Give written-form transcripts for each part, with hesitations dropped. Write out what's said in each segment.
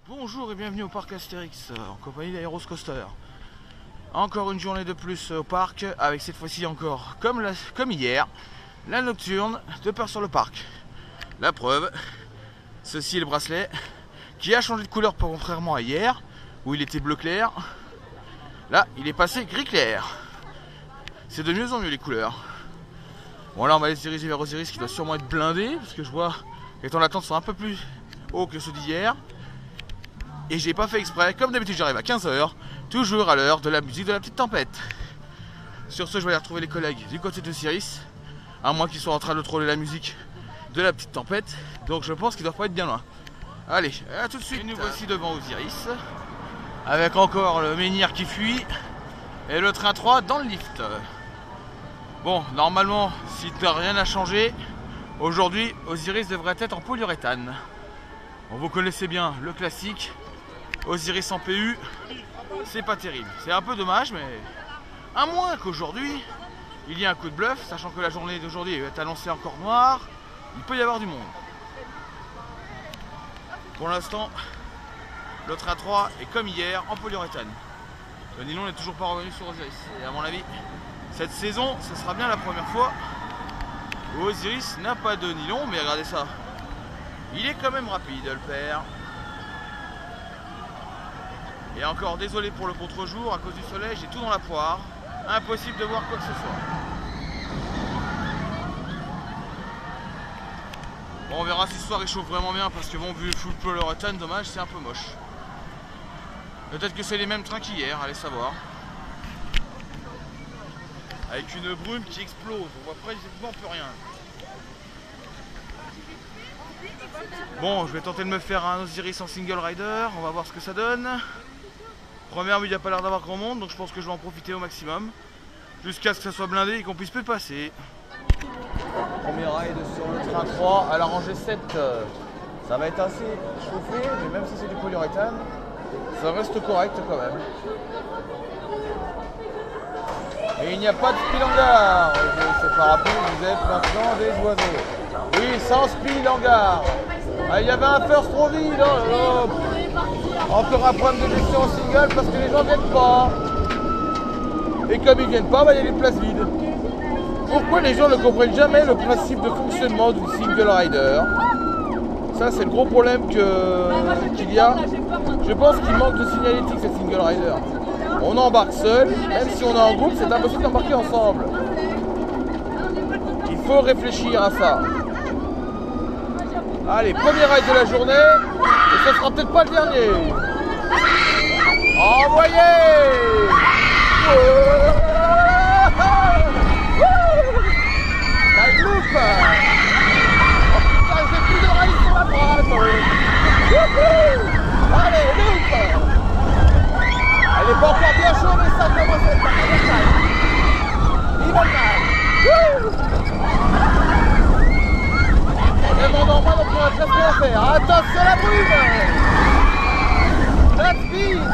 Bonjour et bienvenue au parc Astérix en compagnie d'Aeros Coaster. Encore une journée de plus au parc avec cette fois-ci encore, comme hier, la nocturne de Peur sur le parc. La preuve, ceci est le bracelet qui a changé de couleur contrairement à hier où il était bleu clair. Là, il est passé gris clair. C'est de mieux en mieux les couleurs. Bon là on va aller se diriger vers Osiris qui doit sûrement être blindé parce que je vois que les temps d'attente sont un peu plus hauts que ceux d'hier. Et j'ai pas fait exprès, comme d'habitude j'arrive à 15 h, toujours à l'heure de la musique de la petite tempête. Sur ce je vais aller retrouver les collègues du côté d'Osiris, à moins qu'ils soient en train de troller la musique de la petite tempête, donc je pense qu'ils doivent pas être bien loin. Allez, à tout de suite. Et nous voici devant Osiris, avec encore le menhir qui fuit, et le train 3 dans le lift. Bon, normalement, si rien n'a changé, aujourd'hui Osiris devrait être en polyuréthane. Bon, vous connaissez bien le classique, Osiris en PU, c'est pas terrible. C'est un peu dommage, mais à moins qu'aujourd'hui, il y ait un coup de bluff, sachant que la journée d'aujourd'hui est annoncée encore noire, il peut y avoir du monde. Pour l'instant, le train 3 est comme hier en polyuréthane. Le nylon n'est toujours pas revenu sur Osiris. Et à mon avis, cette saison, ce sera bien la première fois où Osiris n'a pas de nylon, mais regardez ça. Il est quand même rapide, le père. Et encore désolé pour le contre-jour, à cause du soleil, j'ai tout dans la poire. Impossible de voir quoi que ce soit. Bon, on verra si ce soir il chauffe vraiment bien, parce que bon, vu le full polyuréthane, dommage, c'est un peu moche. Peut-être que c'est les mêmes trains qu'hier, allez savoir. Avec une brume qui explose, on voit pratiquement plus rien. Bon, je vais tenter de me faire un Osiris en single rider, on va voir ce que ça donne. Première, mais il n'y a pas l'air d'avoir grand monde, donc je pense que je vais en profiter au maximum. Jusqu'à ce que ça soit blindé et qu'on puisse plus passer. Premier ride sur le train 3 à la rangée 7. Ça va être assez chauffé, mais même si c'est du polyuréthane, ça reste correct quand même. Et il n'y a pas de spilangar. C'est pas rapide, vous êtes maintenant des oiseaux. Oui, sans spilangar. Ah, il y avait un first trop vide. Oh là là. Encore un problème de gestion en single parce que les gens ne viennent pas. Et comme ils ne viennent pas, bah, il y a des places vides. Pourquoi les gens ne comprennent jamais le principe de fonctionnement du single rider? Ça, c'est le gros problème qu'il y a. Je pense qu'il manque de signalétique, ce single rider. On embarque seul, même si on est en groupe, c'est impossible d'embarquer ensemble. Il faut réfléchir à ça. Allez, premier ride de la journée, et ce sera peut-être pas le dernier. Envoyez! La loupe! Oh putain, j'ai plus de rails sur la droite! Allez, loupe! Elle n'est pas encore bien chaude, mais ça commence à être pas mal. Il va mal! Vraiment normal, on pourrait presque rien faire. Attention la brume! La speed!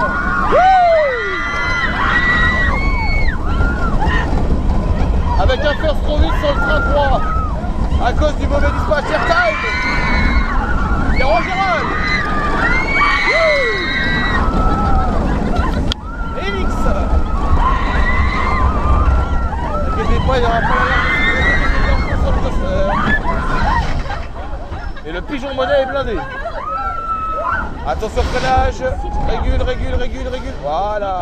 Avec un first trop vite sur le train 3 à cause du mauvais dispatch airtime. C'est Rogerol! Elix! N'inquiétez pas, il y aura pas la sur le coaster. Et le pigeon monnaie est blindé. Attention au freinage. Régule. Voilà.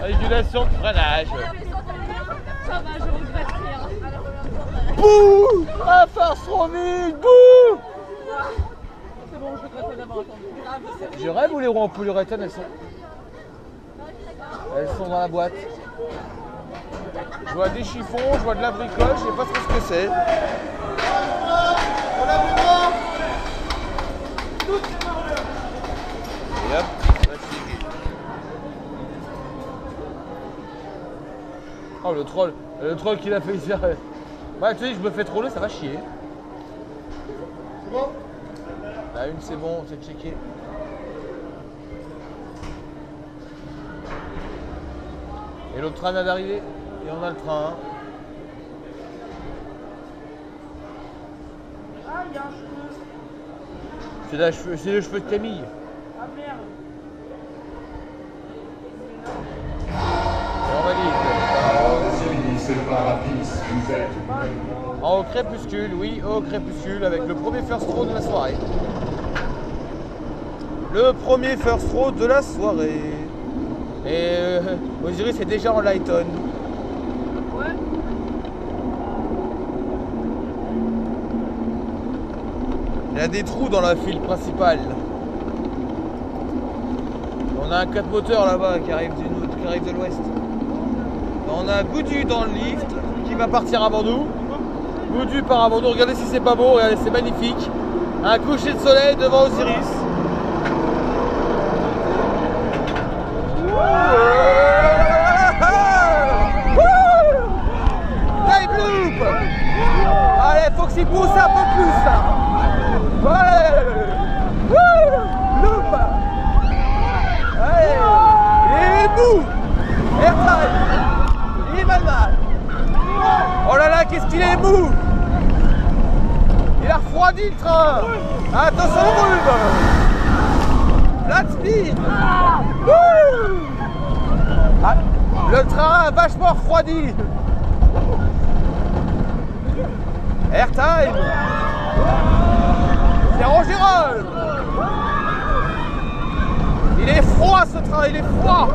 Régulation de freinage. Ça va, je regrette rien. Bouh! Un farce trop vite! Bouh! C'est bon, je regrettais d'avoir attendu. Je rêve où les roues en polyuréthane elles sont dans la boîte. Je vois des chiffons, je vois de la bricole, je sais pas ce que c'est. Et hop, oh le troll qu'il a fait ici. Bah tu sais, je me fais troller, ça va chier. C'est bon? La une c'est bon, c'est checké. Et l'autre train vient d'arriver. Et on a le train. C'est le cheveu de Camille. Ah merde. On valide. C'est le parapluie, vous êtes. Au crépuscule, oui, au crépuscule, avec le premier first throw de la soirée. Le premier first throw de la soirée. Et Osiris est déjà en light-on. Ouais. Il y a des trous dans la file principale. On a un 4 moteurs là-bas qui arrive de l'ouest. On a Goudu dans le lift qui va partir avant nous. Goudu part avant nous. Regardez si c'est pas beau, regardez, c'est magnifique. Un coucher de soleil devant Osiris. Time loop. Allez, faut que s'y pousse un peu plus là. Ouais. Loop. Allez. Il est mou. Il est malade. Oh là là, qu'est-ce qu'il est mou. Il a refroidi le train. Attention au brûle. Flat speed. Ah, le train a vachement refroidi. Airtime. Pierrot Gérald. Il est froid ce train, il est froid.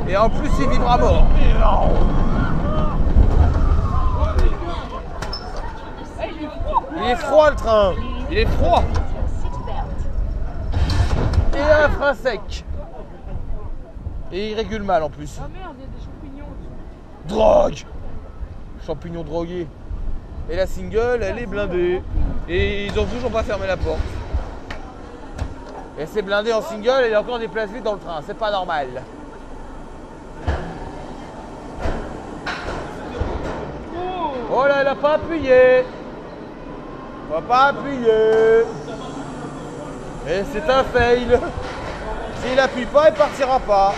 Et en plus il vibre à mort. Il est froid le train. Il est froid. Et un frein sec. Et il régule mal en plus. Ah merde, il y a des champignons. Drogue. Champignons drogués. Et la single, elle est blindée. Et ils ont toujours pas fermé la porte. Et c'est blindé en single et il y a encore des places vides dans le train. C'est pas normal. Oh là, elle a pas appuyé. On va pas appuyer. Et c'est un fail. S'il appuie pas, il partira pas.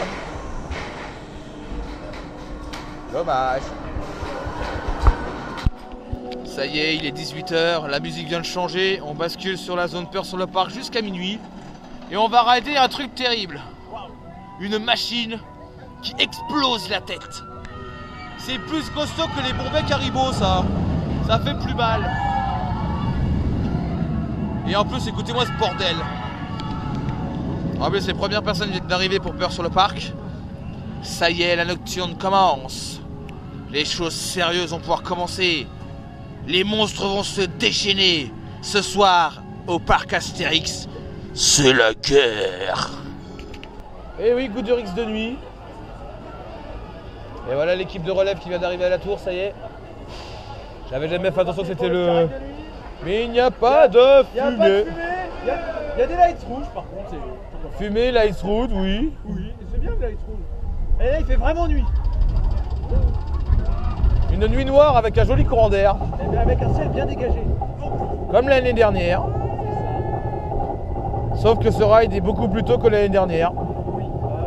Dommage. Ça y est, il est 18 h, la musique vient de changer, on bascule sur la zone peur sur le parc jusqu'à minuit. Et on va rider un truc terrible. Une machine qui explose la tête. C'est plus costaud que les Bombay Caribou, ça. Ça fait plus mal. Et en plus, écoutez-moi ce bordel. En plus, les premières personnes viennent d'arriver pour peur sur le parc. Ça y est, la nocturne commence. Les choses sérieuses vont pouvoir commencer. Les monstres vont se déchaîner. Ce soir, au parc Astérix, c'est la guerre. Et oui, Goudurix de nuit. Et voilà l'équipe de relève qui vient d'arriver à la tour, ça y est. J'avais jamais fait attention que c'était le... Mais il n'y a pas de fumée. Il y a des lights rouges par contre. Fumée, lights rouge, oui. Oui, c'est bien le light rouge. Et là il fait vraiment nuit. Une nuit noire avec un joli courant d'air. Et bien avec un ciel bien dégagé. Comme l'année dernière. Sauf que ce ride est beaucoup plus tôt que l'année dernière. Oui,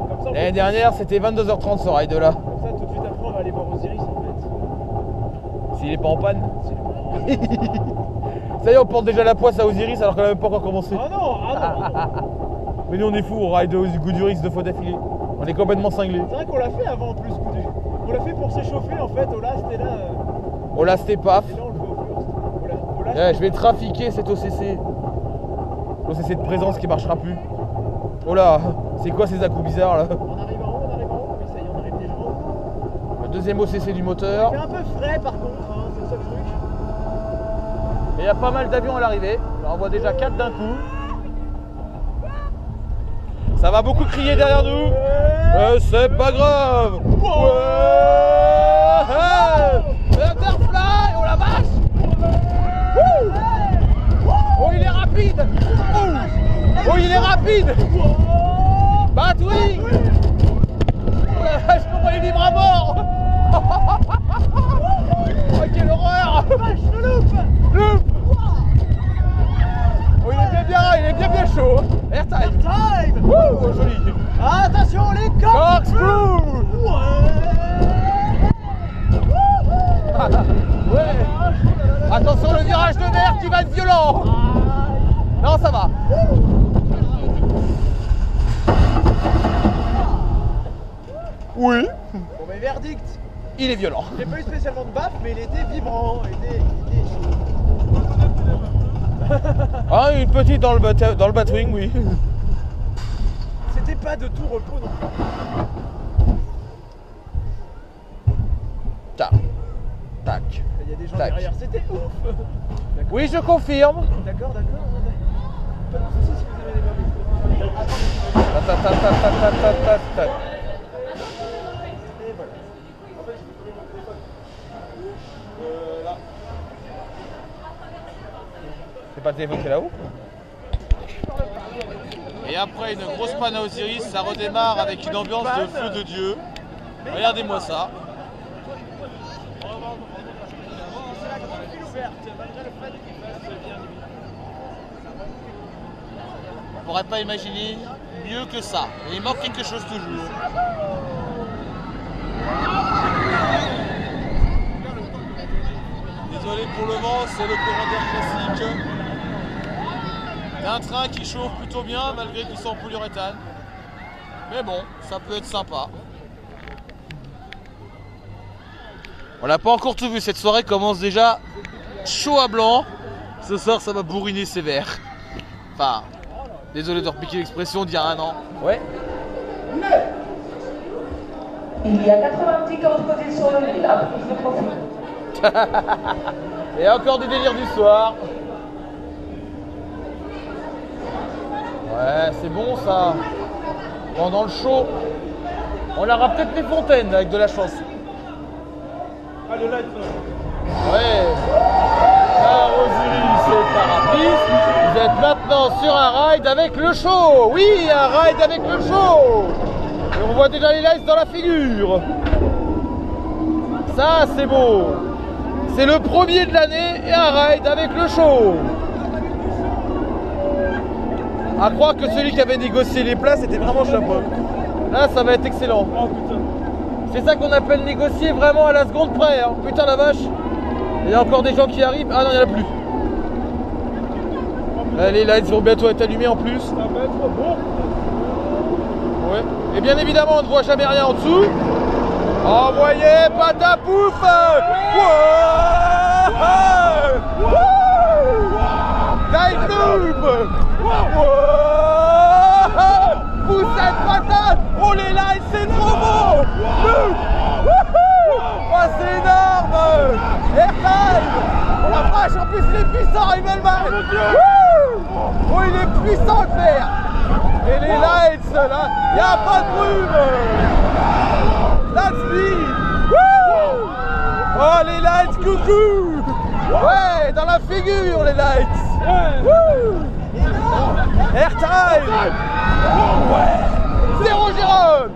comme ça. L'année dernière c'était 22h30 ce ride là. Comme ça tout de suite après on va aller voir Osiris en fait. S'il est pas en panne. S'il est pas en panne. Ça y est, on porte déjà la poisse à Osiris alors qu'elle n'a même pas encore commencé. Ah non, ah non. Mais nous on est fous, on ride Goudurix 2 fois d'affilée. On est complètement cinglés. C'est vrai qu'on l'a fait avant en plus, Goudu. On l'a fait pour s'échauffer en fait au last et là. Au last et paf. Et là on le fait au first. Au last. Ouais, je vais trafiquer cet OCC. L'OCC de présence qui marchera plus. Oh là, c'est quoi ces à-coups bizarres là? On arrive en haut, on arrive en haut. Oui, ça y est, on arrive déjà en haut. Le deuxième OCC du moteur. Il fait un peu frais par contre, hein, c'est ça le truc. Et il y a pas mal d'avions à l'arrivée. Là, on voit déjà 4 d'un coup. Ça va beaucoup crier derrière nous. C'est pas grave. Ouais. Butterfly, oh la vache. Oh, il est rapide. Oh, il est rapide. Batterie. Oh la vache, comment il vibre à mort. Oh, quelle horreur. Loop. Oh, il est bien chaud. Airtime. Time. Oh, joli. Attention les Corkscrew. Ouais. Attention le virage de mer qui va être violent. Non, ça va. Oui. Bon mais verdict. Il est violent. J'ai pas eu spécialement de baffe, mais il était vibrant, il était chaud. Ah, une petite dans le Batwing, oui. C'était pas de tout repos non plus. Tac. Tac. Il y a des gens Tac. derrière, c'était ouf. Oui, je confirme. D'accord. Pas de soucis si vous avez des barbes. Ta, ta, ta, ta, ta, ta, ta, ta. Et voilà. Là. C'est pas le téléphone qui est là-haut. Et après une grosse panne à Osiris, ça redémarre avec une ambiance de feu de Dieu. Regardez-moi ça. On pourrait pas imaginer mieux que ça. Et il manque quelque chose toujours. Désolé pour le vent, c'est le courant d'air classique. Un train qui chauffe plutôt bien malgré qu'il soit en polyuréthane. Mais bon, ça peut être sympa. On n'a pas encore tout vu, cette soirée commence déjà chaud à blanc. Ce soir ça va bourriner sévère. Enfin, désolé de repiquer l'expression d'il y a un an. Ouais. Il y a 80 petits corps côté sur le nez, là, je profite. Et encore du délire du soir. Ouais, c'est bon ça. Pendant le show, on aura peut-être les fontaines avec de la chance. Ah le light. Ouais. Alors Osiris et Parapiste, vous êtes maintenant sur un ride avec le show. Oui, un ride avec le show. Et on voit déjà les lights dans la figure. Ça, c'est beau. C'est le premier de l'année et un ride avec le show. À croire que celui qui avait négocié les places était vraiment chapeau. Là, ça va être excellent. Oh putain. C'est ça qu'on appelle négocier vraiment à la seconde près. Hein. Putain la vache. Il y a encore des gens qui arrivent. Ah non, il n'y en a plus. Là, les lights vont bientôt être allumés en plus. Ça va être bon. Ouais. Et bien évidemment, on ne voit jamais rien en dessous. Envoyez patapouf. Dive noob. Poussette patate. Oh les lights, c'est trop beau. Oh c'est énorme. Airtime. Oh la vache, en plus il est puissant, Himmelman. Oh il est puissant le fer. Et les lights là, il n'y a pas de brume. That's speed. Oh les lights, coucou. Ouais, dans la figure les lights. Airtime. Ouais. Zéro Jérôme.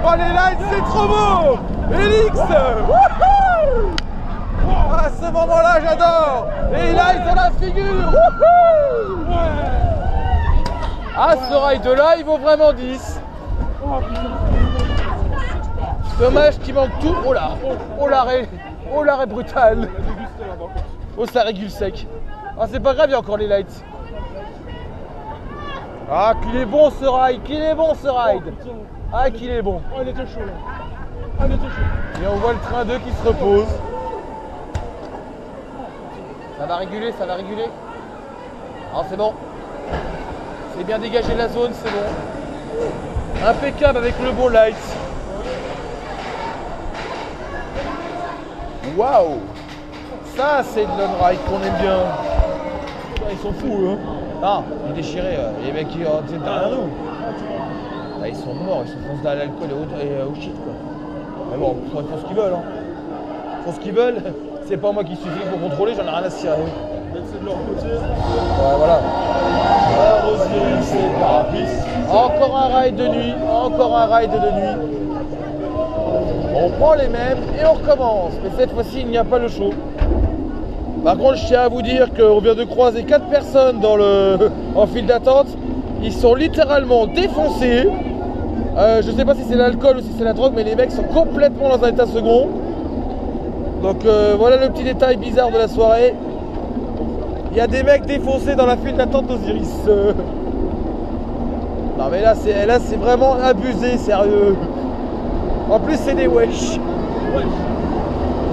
Oh les lights, c'est trop beau. Elix. À ce moment-là, j'adore. Les lights dans la figure. Ah, ce ride-là, il vaut vraiment 10. Dommage qu'il manque tout. Oh là. Oh l'arrêt. Oh l'arrêt brutal. Oh ça régule sec. Ah c'est pas grave, il y a encore les lights. Ah qu'il est bon ce ride, qu'il est bon ce ride. Ah qu'il est bon. Oh il était chaud là. Ah il était chaud. Et on voit le train 2 qui se repose. Ça va réguler, ça va réguler. Ah c'est bon. C'est bien dégagé de la zone, c'est bon. Impeccable avec le bon light. Waouh. Ça c'est de l'on-ride qu'on aime bien. Ils sont fous hein. Ah, ils est déchiré, les mecs qui étaient derrière nous. Ah, ils sont morts, ils se foncent dans l'alcool et au shit quoi. Mais bon, ils font ce qu'ils veulent hein. Ils font ce qu'ils veulent, c'est pas moi qui suis venu pour contrôler, j'en ai rien à cirer. C'est de leur côté. Ouais voilà. Osiris et Parapiste. Encore un ride de nuit, encore un ride de nuit. On prend les mêmes et on recommence. Mais cette fois-ci, il n'y a pas le show. Par contre, je tiens à vous dire qu'on vient de croiser 4 personnes en file d'attente. Ils sont littéralement défoncés. Je sais pas si c'est l'alcool ou si c'est la drogue, mais les mecs sont complètement dans un état second. Donc voilà le petit détail bizarre de la soirée. Il y a des mecs défoncés dans la file d'attente d'Osiris. Non mais là c'est vraiment abusé, sérieux. En plus c'est des wesh.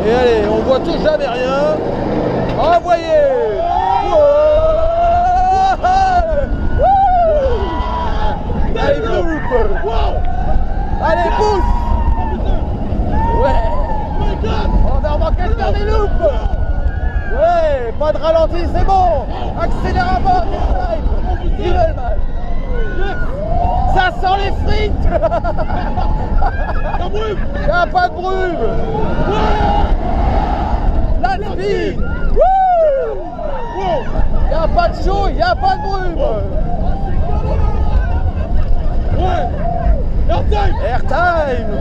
Et allez, on voit tout jamais rien. Envoyez. Allez, loupe. Allez, pousse. Ouais. On va remarquer de faire des loupes. Ouais, pas de ralenti, c'est bon. Accélère à bord, Givelman. Ça sent les frites. Y'a pas de brume. La speed. Y'a pas de chaud, y'a pas de brume. Airtime.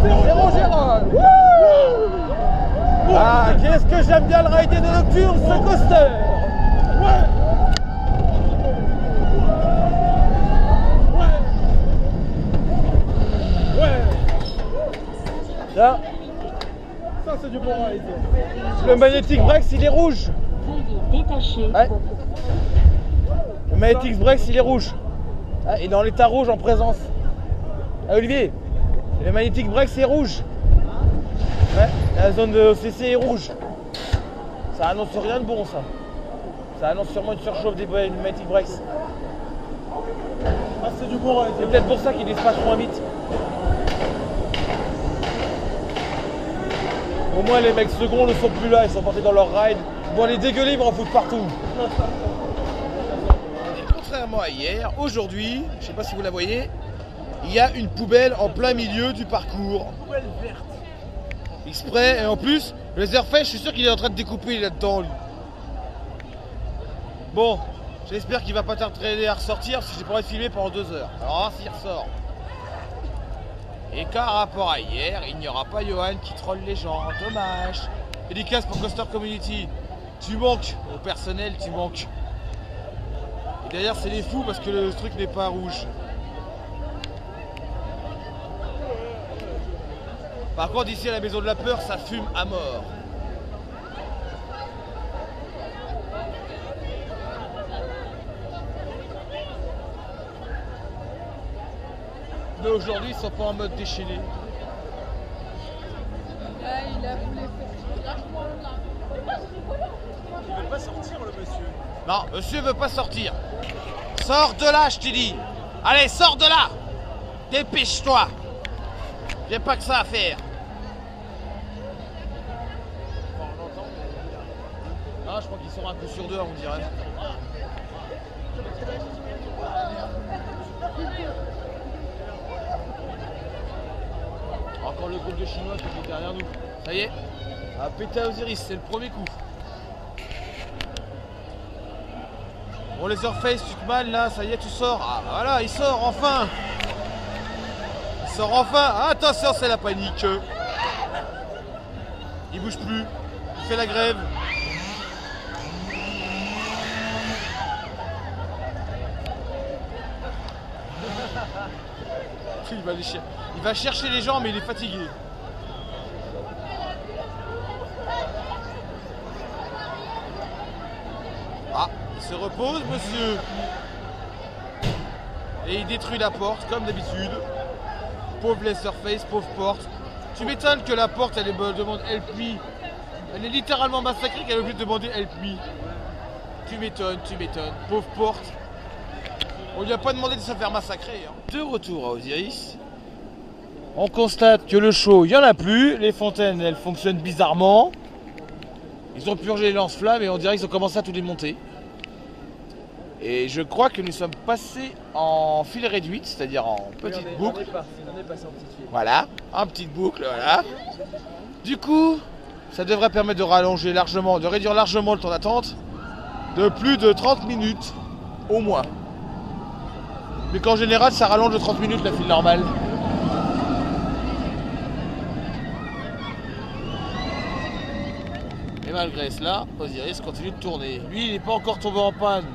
Zéro Gérald. Ah, qu'est-ce que j'aime bien le rider de Nocturne, ce coaster. Là, Ça c'est du bon ride. le Magnetic Breaks il est rouge. Ouais. Le Magnetic Breaks il est rouge. Ah, il est dans l'état rouge en présence. Ah, Olivier, le Magnetic Breaks est rouge. Ouais, la zone de OCC est rouge. Ça annonce rien de bon ça. Ça annonce sûrement une surchauffe des Magnetic Breaks. Ah c'est du bon ride. C'est peut-être pour ça qu'il dispatche moins vite. Au moins les mecs seconds ne sont plus là, ils sont portés dans leur ride. Bon, les dégueulis vont en foutre partout. Et contrairement à hier, aujourd'hui, je sais pas si vous la voyez, il y a une poubelle en plein milieu du parcours. Poubelle verte. Exprès, et en plus, le Laserface, je suis sûr qu'il est en train de découper là-dedans, lui. Bon, j'espère qu'il va pas tarder à ressortir, parce que j'ai pas envie de filmer pendant 2 heures. Alors, on va voir s'il ressort. Et qu'à rapport à hier, il n'y aura pas Johan qui troll les gens, dommage. Dédicace pour Coaster Community. Tu manques, au personnel, tu manques. Et d'ailleurs, c'est les fous parce que le truc n'est pas rouge. Par contre, ici à la Maison de la Peur, ça fume à mort. Mais aujourd'hui, ils sont pas en mode déchaîné. Il a voulu Il veut pas sortir le monsieur. Non, monsieur veut pas sortir. Sors de là, je t'ai dit. Allez, sors de là. Dépêche-toi. J'ai pas que ça à faire. Ah, je crois qu'ils sont un coup sur 2, on dirait. Encore le groupe de Chinois qui est derrière nous. Ça y est, à péter à Osiris, c'est le premier coup. Bon, les Laserface, tu te mal là, ça y est, tu sors. Ah bah voilà, il sort enfin. Il sort enfin. Ah, attention, c'est la panique. Il bouge plus. Il fait la grève. Il va chercher les gens, mais il est fatigué. Ah, il se repose, monsieur. Et il détruit la porte, comme d'habitude. Pauvre Laserface, pauvre porte. Tu m'étonnes que la porte, elle demande help me. Elle est littéralement massacrée qu'elle est obligée de demander help me. Tu m'étonnes, tu m'étonnes. Pauvre porte. On lui a pas demandé de se faire massacrer. Hein. De retour à Osiris. On constate que le show, il n'y en a plus. Les fontaines, elles fonctionnent bizarrement. Ils ont purgé les lance-flammes et on dirait qu'ils ont commencé à tout démonter. Et je crois que nous sommes passés en file réduite, c'est-à-dire en petite boucle. On est passé en petite file. Voilà, en petite boucle, voilà. Du coup, ça devrait permettre de rallonger largement, de réduire largement le temps d'attente de plus de 30 minutes au moins. Mais qu'en général, ça rallonge de 30 minutes la file normale. Et malgré cela, Osiris continue de tourner. Lui, il n'est pas encore tombé en panne.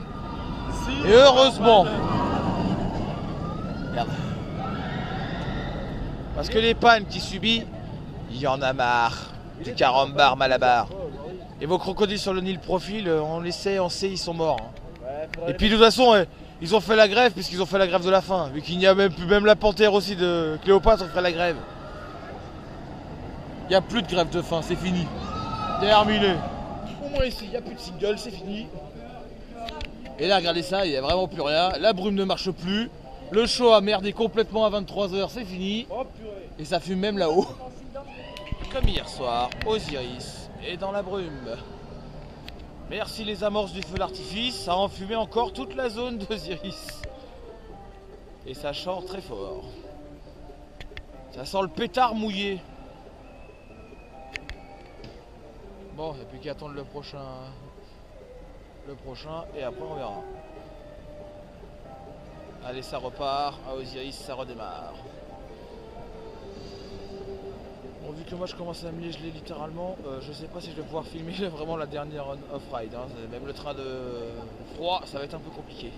Et heureusement. Merde. Parce que les pannes qu'il subit, Il y en a marre du carambar malabar. Et vos crocodiles sur le Nil Profil, on les sait, on sait, ils sont morts. Hein. Et puis de toute façon, ils ont fait la grève puisqu'ils ont fait la grève de la faim. Vu qu'il n'y a même plus, même la panthère aussi de Cléopâtre ferait la grève. Il n'y a plus de grève de faim, c'est fini. Terminé. Au moins ici, il n'y a plus de single, c'est fini. Et là, regardez ça, il n'y a vraiment plus rien. La brume ne marche plus. Le show a merdé complètement à 23 h, c'est fini. Et ça fume même là-haut. Comme hier soir, Osiris est dans la brume. Merci les amorces du feu d'artifice, ça a enfumé encore toute la zone d'Osiris. Et ça chante très fort. Ça sent le pétard mouillé. Bon, il n'y a plus qu'à attendre le prochain. Et après on verra. Allez, ça repart. À Osiris, ça redémarre. Bon, vu que moi je commence à me geler littéralement, je sais pas si je vais pouvoir filmer vraiment la dernière off-ride. Hein. Même le train de froid, ça va être un peu compliqué.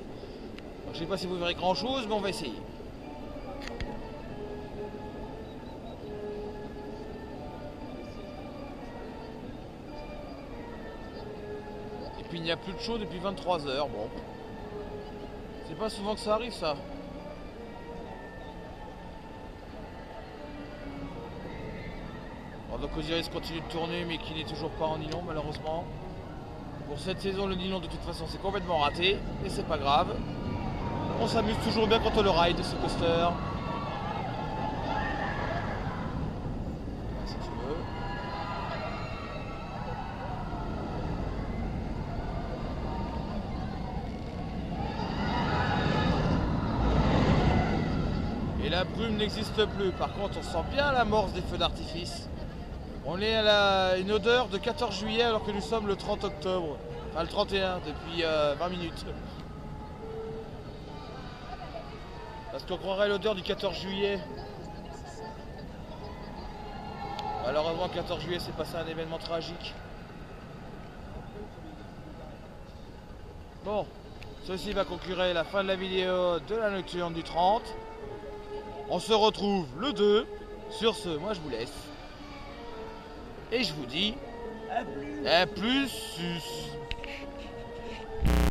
Donc, je sais pas si vous verrez grand chose, mais on va essayer. Et puis il n'y a plus de chaud depuis 23 h. Bon. C'est pas souvent que ça arrive ça. Donc Osiris continue de tourner mais qui n'est toujours pas en nylon malheureusement. Pour cette saison le nylon de toute façon c'est complètement raté et c'est pas grave. On s'amuse toujours bien quand on le ride ce coaster. Si tu veux. Et la brume n'existe plus, par contre on sent bien l'amorce des feux d'artifice. On est à une odeur de 14 juillet alors que nous sommes le 30 octobre. Enfin le 31 depuis 20 minutes. Parce qu'on croirait l'odeur du 14 juillet. Malheureusement le 14 juillet c'est passé un événement tragique. Bon, ceci va conclure la fin de la vidéo de la nocturne du 30. On se retrouve le 2. Sur ce, moi je vous laisse. Et je vous dis à plus.